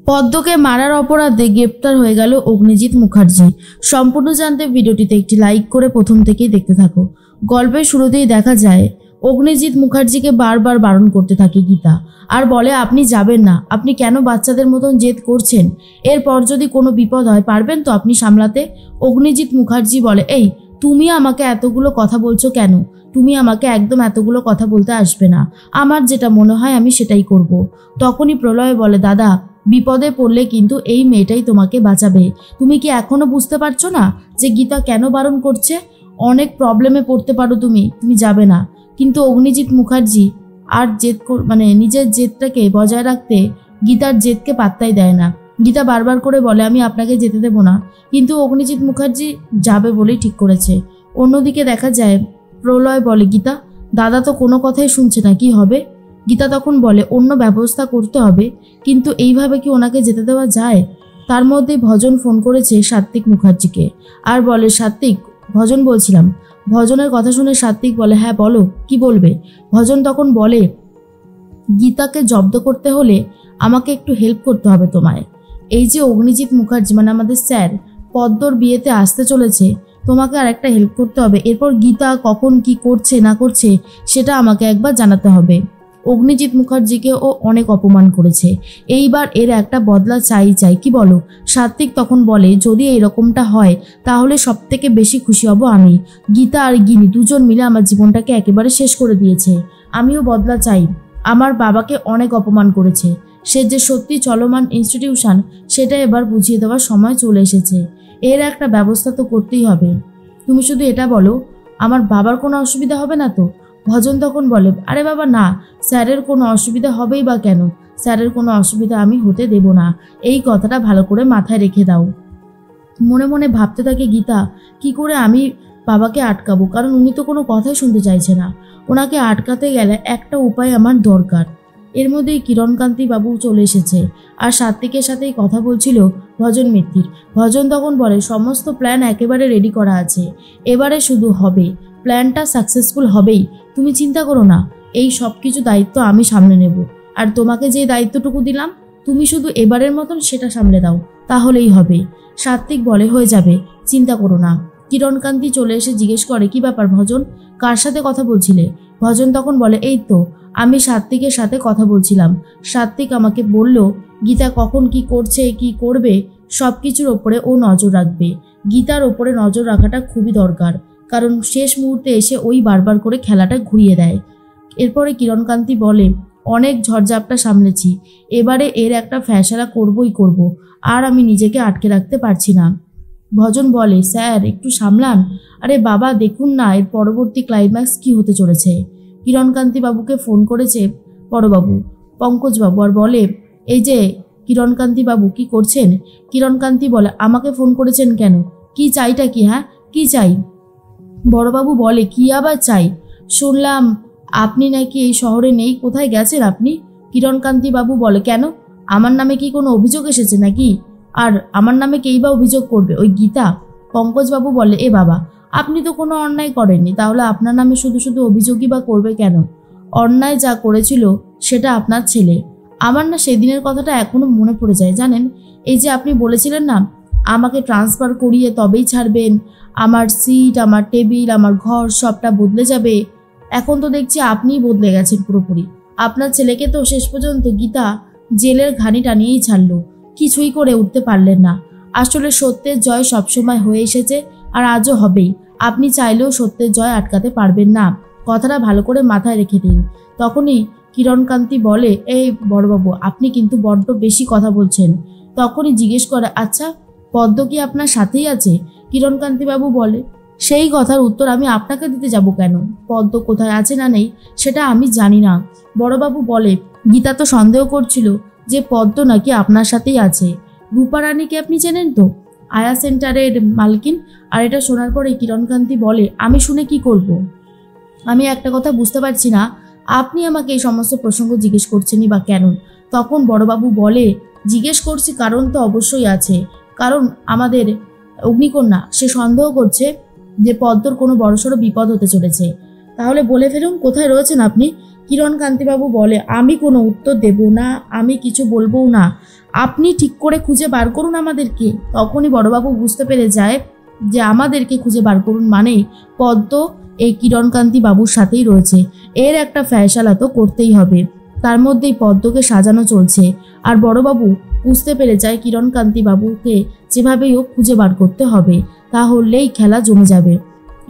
পদ্মকে মারার অপরাধে গ্রেপ্তার হয়ে গেল অগ্নিজিৎ মুখার্জি। সম্পূর্ণ জানতে ভিডিওটিতে একটি লাইক করে প্রথম থেকেই দেখতে থাকো। গল্পের শুরুতেই দেখা যায় অগ্নিজিৎ মুখার্জিকে বারবার বারণ করতে থাকে গীতা, আর বলে আপনি যাবেন না, আপনি কেন বাচ্চাদের মতন জেদ করছেন, এরপর যদি কোনো বিপদ হয় পারবেন তো আপনি সামলাতে। অগ্নিজিৎ মুখার্জি বলে, এই তুমি আমাকে এতগুলো কথা বলছো কেন? তুমি আমাকে একদম এতগুলো কথা বলতে আসবে না, আমার যেটা মনে হয় আমি সেটাই করব। তখনই প্রলয় বলে, দাদা বিপদে পড়লে কিন্তু এই মেয়েটাই তোমাকে বাঁচাবে। তুমি কি এখনো বুঝতে পারছো না যে গীতা কেন বারণ করছে? অনেক প্রবলেমে পড়তে পারো তুমি যাবে না। কিন্তু অগ্নিজিৎ মুখার্জি আর নিজের জেদটাকে বজায় রাখতে গীতার জেদকে পাত্তাই দেয় না। গীতা বারবার করে বলে আমি আপনাকে যেতে দেব না, কিন্তু অগ্নিজিৎ মুখার্জি যাবে বলেই ঠিক করেছে। অন্যদিকে দেখা যায় প্রলয় বলে, গীতা দাদা তো কোনো কথাই শুনছে না, কি হবে? গীতা তখন বলে অন্য ব্যবস্থা করতে হবে, কিন্তু এইভাবে কি ওনাকে যেতে দেওয়া যায়? তার মধ্যেই ভজন ফোন করেছে সাত্বিক মুখার্জিকে আর বলে, সাত্বিক ভজন বলছিলাম। ভজনের কথা শুনে সাত্বিক বলে, হ্যাঁ বলো, কি বলবে? ভজন তখন বলে, গীতাকে জব্দ করতে হলে আমাকে একটু হেল্প করতে হবে তোমায়। এই যে অগ্নিজিৎ মুখার্জি আমাদের স্যার পদ্মর বিয়েতে আসতে চলেছে, তোমাকে আর একটা হেল্প করতে হবে। এরপর গীতা কখন কি করছে না করছে সেটা আমাকে একবার জানাতে হবে। অগ্নিজিৎ মুখার্জিকে ও অনেক অপমান করেছে, এইবার এর একটা বদলা চাই, কি বলো? সাত্বিক তখন বলে, যদি এরকমটা হয় তাহলে সব থেকে বেশি খুশি হব আমি। গীতা আর গিনি দুজন মিলে আমার জীবনটাকে একেবারে শেষ করে দিয়েছে, আমিও বদলা চাই। আমার বাবাকে অনেক অপমান করেছে, সে যে সত্যি চলমান ইনস্টিটিউশন সেটা এবার বুঝিয়ে দেওয়ার সময় চলে এসেছে। এর একটা ব্যবস্থা তো করতেই হবে। তুমি শুধু এটা বলো, আমার বাবার কোনো অসুবিধা হবে না তো? ভজন তখন বলে, আরে বাবা না, স্যারের কোনো অসুবিধা হবেই বা কেন? স্যারের কোনো অসুবিধা আমি হতে দেব না, এই কথাটা ভালো করে মাথায় রেখে দাও। মনে মনে ভাবতে থাকে গীতা, কি করে আমি বাবাকে আটকাবো, কারণ উনি তো কোনো কথাই শুনতে চাইছে না। ওনাকে আটকাতে গেলে একটা উপায় আমার দরকার। এর মধ্যেই কিরণকান্তি বাবু চলে এসেছে আর সাত্বিকের সাথেই কথা বলছিল ভজন মিত্তির। ভজন তখন বলে, সমস্ত প্ল্যান একেবারে রেডি করা আছে, এবারে শুধু হবে, প্ল্যানটা সাকসেসফুল হবেই, তুমি চিন্তা করো না, এই সব কিছু দায়িত্ব আমি সামলে নেব। আর তোমাকে যে দায়িত্বটুকু দিলাম তুমি শুধু এবারের মতন সেটা সামলে দাও, তাহলেই হবে। সাত্বিক বলে, হয়ে যাবে, চিন্তা করো না। কিরণকান্তি চলে এসে জিজ্ঞেস করে, কি ব্যাপার ভজন, কার সাথে কথা বলছিলে? ভজন তখন বলে, এই তো আমি সাত্বিকের সাথে কথা বলছিলাম। সাত্বিক আমাকে বলল গীতা কখন কি করছে কি করবে সব কিছুর ওপরে ও নজর রাখবে। গীতার ওপরে নজর রাখাটা খুবই দরকার, কারণ শেষ মুহূর্তে এসে ওই বারবার করে খেলাটা ঘুরিয়ে দেয়। এরপরে কিরণকান্তি বলে, অনেক ঝড়ঝাপটা সামলেছি, এবারে এর একটা ফ্যাসলা করবই করব, আর আমি নিজেকে আটকে রাখতে পারছি না। ভজন বলে, স্যার একটু সামলান। আরে বাবা দেখুন না এর পরবর্তী ক্লাইম্যাক্স কি হতে চলেছে। কিরণকান্তি বাবুকে ফোন করেছে বড়বাবু পঙ্কজবাবু আর বলে, এই যে কিরণকান্তি বাবু কি করছেন? কিরণকান্তি বলে, আমাকে ফোন করেছেন কেন? কি চাইটা কি? হ্যাঁ কি চাই? বড়বাবু বলে, কি আবার চাই? শুনলাম আপনি নাকি এই শহরে নেই, কোথায় গেছেন আপনি? কিরণকান্তি বাবু বলে, কেন আমার নামে কি কোনো অভিযোগ এসেছে নাকি? আর আমার নামে কেই বা অভিযোগ করবে, ওই গীতা? পঙ্কজবাবু বলে, এ বাবা আপনি তো কোনো অন্যায় করেননি, তাহলে আপনার নামে শুধু শুধু অভিযোগই বা করবে কেন? অন্যায় যা করেছিল সেটা আপনার ছেলে। আমার না সেদিনের কথাটা এখনো মনে পড়ে যায় জানেন। এই যে আপনি বলেছিলেন না আমাকে ট্রান্সফার করিয়ে তবেই ছাড়বেন, আমার সিট আমার টেবিল আমার ঘর সবটা বদলে যাবে, এখন তো দেখছি আপনিই বদলে গেছেন পুরোপুরি। আপনার ছেলেকে তো শেষ পর্যন্ত গীতা জেলের ঘানি টানিয়েই ছাড়লো, কিছুই করে উঠতে পারলেন না। আসলে সত্যের জয় সবসময় হয়ে এসেছে আর আজও হবেই, আপনি চাইলেও সত্যের জয় আটকাতে পারবেন না, কথাটা ভালো করে মাথায় রেখে দিন। তখনই কিরণকান্তি বলে, এই বড়বাবু আপনি কিন্তু বড্ড বেশি কথা বলছেন। তখনই জিজ্ঞেস করে, আচ্ছা পদ্ম কি আপনার সাথেই আছে? কিরণকান্তি বাবু বলে, সেই কথার উত্তর আমি আপনাকে দিতে যাব কেন? পদ্ম কোথায় আছে না নেই সেটা আমি জানি না। বড়বাবু বলে, গীতা তো সন্দেহ করছিল যে পদ্ম নাকি আপনার সাথেই আছে। রূপা রানীকে আপনি চেনেন তো, আয়া সেন্টারের মালকিন। আর এটা শোনার পরে কিরণকান্তি বলে, আমি শুনে কি করব? আমি একটা কথা বুঝতে পারছি না, আপনি আমাকে এই সমস্ত প্রসঙ্গ জিজ্ঞেস করছেনই বা কেন? তখন বড়বাবু বলে, জিজ্ঞেস করছি কারণ তো অবশ্যই আছে, কারণ আমাদের অগ্নিকন্যা সে সন্দেহ করছে যে পদ্মর কোনো বড়সড় বিপদ হতে চলেছে, তাহলে বলে ফেলুন কোথায় রয়েছেন আপনি। কিরণকান্তিবাবু বলে, আমি কোনো উত্তর দেব না, আমি কিছু বলবো না, আপনি ঠিক করে খুঁজে বার করুন আমাদেরকে। তখনই বড়বাবু বুঝতে পেরে যায় যে আমাদেরকে খুঁজে বার করুন মানেই পদ্ম এই কিরণকান্তি বাবুর সাথেই রয়েছে, এর একটা ফয়সালা তো করতেই হবে। তার মধ্যেই পদ্মকে সাজানো চলছে। আর বড়বাবু বুঝতে পেরে যায় কিরণকান্তি বাবুকে যেভাবেই হোক খুঁজে বার করতে হবে, তাহলেই খেলা জমে যাবে।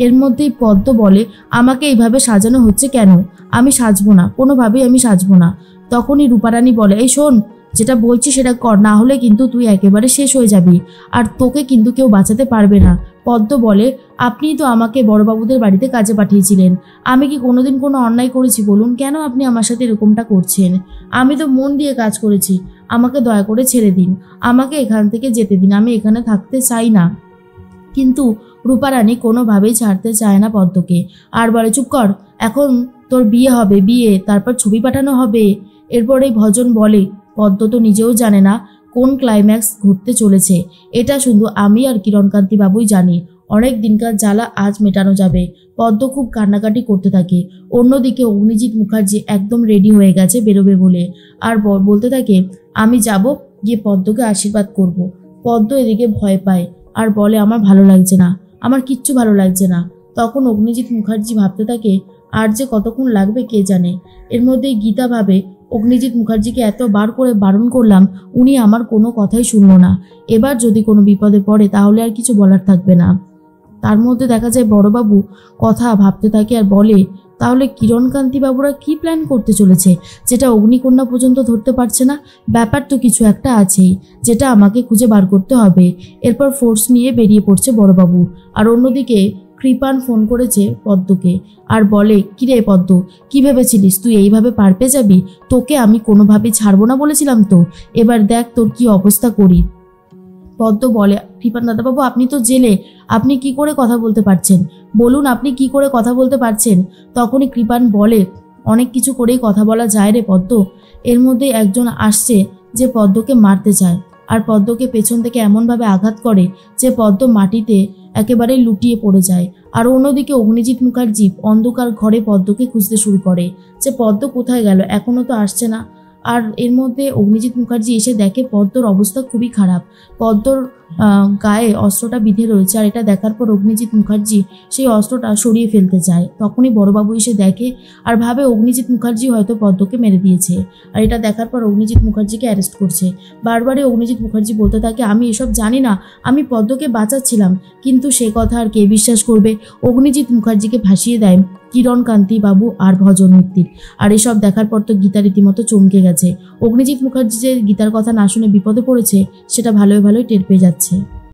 এর মধ্যেই পদ্ম বলে, আমাকে এইভাবে সাজানো হচ্ছে কেন? আমি সাজবো না, কোনোভাবেই আমি সাজবো না। তখনই রূপারানী বলে, এই শোন, যেটা বলছি সেটা কর, না হলে কিন্তু তুই একেবারে শেষ হয়ে যাবি, আর তোকে কিন্তু কেউ বাঁচাতে পারবে না। পদ্ম বলে, আপনিই তো আমাকে বড়বাবুদের বাড়িতে কাজে পাঠিয়েছিলেন, আমি কি কোনোদিন কোনো অন্যায় করেছি বলুন? কেন আপনি আমার সাথে এরকমটা করছেন? আমি তো মন দিয়ে কাজ করেছি, আমাকে দয়া করে ছেড়ে দিন, আমাকে এখান থেকে যেতে দিন, আমি এখানে থাকতে চাই না। কিন্তু রূপারানী কোনোভাবেই ছাড়তে চায় না পদ্মকে, আর বলে, চুপ কর, এখন তোর বিয়ে হবে, বিয়ে, তারপর ছবি পাঠানো হবে। এরপরেই ভজন বলে, পদ্ম তো নিজেও জানে না কোন ক্লাইম্যাক্স ঘটতে চলেছে, এটা শুধু আমি আর কিরণকান্তি বাবুই জানি। অনেক দিনকার জ্বালা আজ মেটানো যাবে। পদ্ম খুব কান্নাকাটি করতে থাকে। অন্যদিকে অগ্নিজিৎ মুখার্জি একদম রেডি হয়ে গেছে বেরোবে বলে, আর বলতে থাকে, আমি যাব, গিয়ে পদ্মকে আশীর্বাদ করব। পদ্ম এদিকে ভয় পায় আর বলে, আমার ভালো লাগছে না, আমার কিচ্ছু ভালো লাগছে না। তখন অগ্নিজিৎ মুখার্জি ভাবতে থাকে, আর যে কতক্ষণ লাগবে কে জানে। এর মধ্যেই গীতা ভাবে, অগ্নিজিৎ মুখার্জিকে এতবার করে বারণ করলাম, উনি আমার কোনো কথাই শুনল না, এবার যদি কোনো বিপদে পড়ে তাহলে আর কিছু বলার থাকবে না। তার মধ্যে দেখা যায় বড়বাবু কথা ভাবতে থাকে আর বলে, তাহলে কিরণকান্তি বাবুরা কি প্ল্যান করতে চলেছে যেটা অগ্নিকন্যা পর্যন্ত ধরতে পারছে না? ব্যাপার তো কিছু একটা আছেই, যেটা আমাকে খুঁজে বার করতে হবে। এরপর ফোর্স নিয়ে বেরিয়ে পড়ছে বড়বাবু। আর অন্যদিকে কৃপান ফোন করেছে পদ্মকে আর বলে, কিরে পদ্ম, কি ভেবেছিলিস তুই এইভাবে পার পেয়ে যাবি? তোকে আমি কোনোভাবেই ছাড়বো না বলেছিলাম তো, এবার দেখ তোর কি অবস্থা করি। পদ্ম বলে, কৃপান দাদাবাবু, আপনি তো জেলে, আপনি কি করে কথা বলতে পারছেন? বলুন, আপনি কি করে কথা বলতে পারছেন? তখনই কৃপান বলে, অনেক কিছু করেই কথা বলা যায় রে পদ্ম। এর মধ্যে একজন আসছে যে পদ্মকে মারতে চায়, আর পদ্মকে পেছন থেকে এমনভাবে আঘাত করে যে পদ্ম মাটিতে একেবারে লুটিয়ে পড়ে যায়। আর অন্যদিকে অগ্নিজিৎ মুখার্জি অন্ধকার ঘরে পদ্মকে খুঁজতে শুরু করে যে পদ্ম কোথায় গেল, এখনো তো আসছে না। আর এর মধ্যে অগ্নিজিৎ মুখার্জি এসে দেখে পদ্মর অবস্থা খুবই খারাপ, পদ্মর গায়ে অস্ত্রটা বিঁধে রয়েছে। আর এটা দেখার পর অগ্নিজিৎ মুখার্জি সেই অস্ত্রটা সরিয়ে ফেলতে চায়। তখনই বড়বাবু এসে দেখে আর ভাবে অগ্নিজিৎ মুখার্জি হয়তো পদ্মকে মেরে দিয়েছে। আর এটা দেখার পর অগ্নিজিৎ মুখার্জিকে অ্যারেস্ট করছে। বারবারই অগ্নিজিৎ মুখার্জি বলতে থাকে, আমি এসব জানি না, আমি পদ্মকে বাঁচাচ্ছিলাম। কিন্তু সে কথা আর কে বিশ্বাস করবে? অগ্নিজিৎ মুখার্জিকে ভাসিয়ে দেয় কিরণকান্তি বাবু আর ভজন মিত্তির। আর এসব দেখার পর তো গীতা রীতিমতো চমকে গেছে। অগ্নিজিৎ মুখার্জি যে গীতার কথা না শুনে বিপদে পড়েছে সেটা ভালোই ভালোই টের পেয়ে যাচ্ছে।